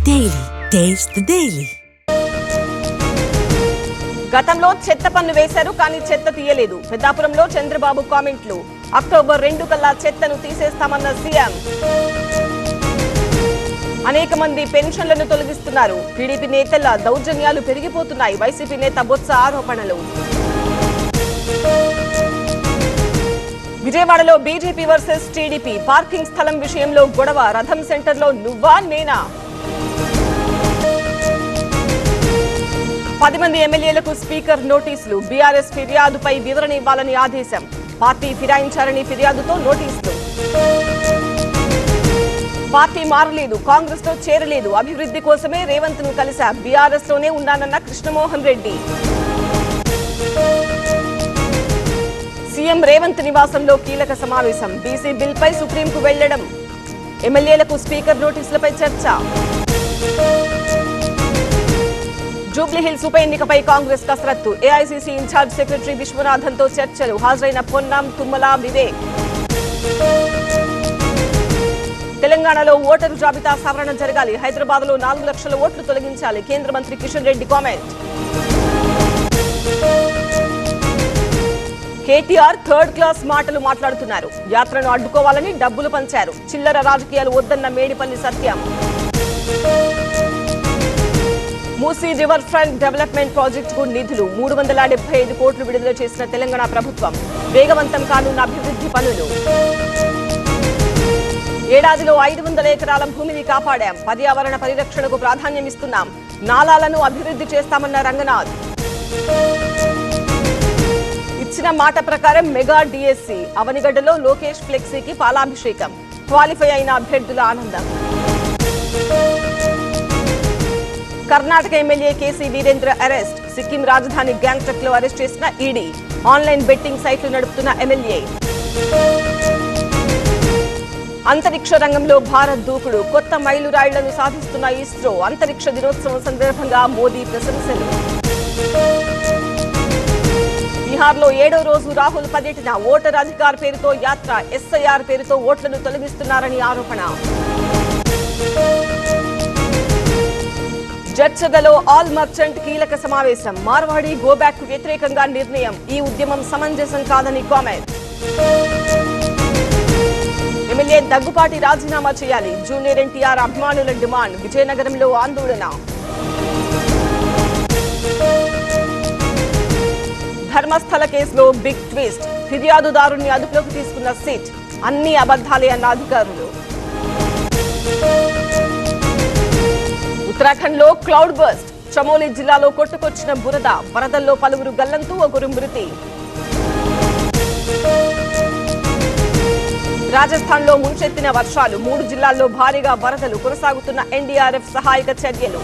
Daily. Taste the Daily. గతంలో చెత్త పన్ను వేశారు కానీ చెత్త తీయలేదు. పెద్దాపురంలో చంద్రబాబు కామెంట్లు. అక్టోబర్ 2 కల్లా చెత్తను తీసేస్తామన్న సీఎం. అనేక మంది పెన్షన్లను తొలగిస్తున్నారు. టీడీపీ నేతల దౌర్జన్యాలు పెరిగిపోతున్నాయి. వైసీపీ నేత బొత్స ఆరోపణలు. విజయవాడలో బీజేపీ వర్సెస్ టీడీపీ పార్కింగ్ స్థలం విషయంలో గొడవ. రథం సెంటర్లో నువ్వా నేనా? 10 మంది ఎమ్మెల్యేలకు స్పీకర్ నోటీసులు. బీఆర్ఎస్ ఫిర్యాదుపై వివరణ ఇవ్వాలని ఆదేశం. పార్టీ ఫిరాయించారని ఫిర్యాదుతో నోటీసులు. పార్టీ మారలేదు, కాంగ్రెస్ లో చేరలేదు. అభివృద్ధి కోసమే రేవంత్ ను కలిసా. బీఆర్ఎస్ లోనే ఉన్నానన్న కృష్ణమోహన్ రెడ్డి. సీఎం రేవంత్ నివాసంలో కీలక సమావేశం. బీసీ బిల్ పై సుప్రీంకు వెళ్లడం. ఎమ్మెల్యేలకు స్పీకర్ నోటీసులపై చర్చ. జూబ్లీహిల్స్ ఉప ఎన్నికపై కాంగ్రెస్ కసరత్తు. ఏఐసీసీ ఇన్ఛార్జ్ సెక్రటరీ విశ్వనాథన్ తో చర్చలు. హాజరైన పొన్నాం, తుమ్మల, వివేక్. తెలంగాణలో ఓటరు జాబితా సవరణ జరగాలి. హైదరాబాద్ లో 4 లక్షల ఓట్లు తొలగించాలి. కేంద్ర మంత్రి Kishan Reddy comment. KTR third class మాటలు మాట్లాడుతున్నారు. యాత్రను అడ్డుకోవాలని డబ్బులు పంచారు. చిల్లర రాజకీయాలు వద్దన్న మేడిపల్లి సత్యం. మూసీ రివర్ ఫ్రంట్ డెవలప్మెంట్ ప్రాజెక్టుకు నిధులు 375 కోట్లు విడుదల చేసిన తెలంగాణ ప్రభుత్వం. వేగవంతం కానున్న అభివృద్ధి పనులు. ఏడాదిలో 500 ఎకరాల భూమిని కాపాడాం. పర్యావరణ పరిరక్షణకు ప్రాధాన్యమిస్తున్నాం. నాలాలను అభివృద్ధి చేస్తామన్న రంగనాథ్. ఇచ్చిన మాట ప్రకారం మెగా డిఎస్సి. అవనిగడ్డలో లోకేష్ ఫ్లెక్సీకి పాలాభిషేకం. క్వాలిఫై అయిన అభ్యర్థుల ఆనందం. Karnataka MLA KC Veerendra arrest. Sikkim రాజధాని గ్యాంగ్టక్ లో అరెస్ట్ చేసిన ఈడీ. ఆన్లైన్ బెట్టింగ్ సైట్లు నడుపుతున్న ఎమ్మెల్యే. అంతరిక్ష రంగంలో భారత్ దూకుడు. కొత్త మైలురాళ్లను సాధిస్తున్న ఇస్రో. అంతరిక్ష దినోత్సవం సందర్భంగా మోదీ ప్రశంసలు. బీహార్లో 7వ రోజు రాహుల్ పర్యటన. ఓటర్ అధికార్ పేరుతో యాత్ర. ఎస్ఐఆర్ పేరుతో ఓట్లను తొలగిస్తున్నారని ఆరోపణ. జడ్చగలో ఆల్ మర్చెంట్ కీలక సమావేశం. మార్వాడి గోబ్యాక్ కు వ్యతిరేకంగా నిర్ణయం. ఈ ఉద్యమం సమంజసం కాదని కామెంట్. ఎమ్మెల్యే దగ్గుపాటి రాజీనామా చేయాలి. జూనియర్ ఎన్టీఆర్ అభిమానుల డిమాండ్. విజయనగరంలో ఆందోళన. ధర్మస్థల కేసులో బిగ్ ట్విస్ట్. ఫిర్యాదుదారుని అదుపులోకి తీసుకున్న సిట్. అన్ని అబద్ధాలే అన్న అధికారులు. ఉత్తరాఖండ్ లో క్లౌడ్ బర్స్ట్. చమోలి జిల్లాలో కొట్టుకొచ్చిన బురద. వరదల్లో పలువురు గల్లంతు, ఒకరు మృతి. రాజస్థాన్ లో ముంచెత్తిన వర్షాలు. 3 జిల్లాల్లో భారీగా వరదలు. కొనసాగుతున్న ఎన్డీఆర్ఎఫ్ సహాయక చర్యలు.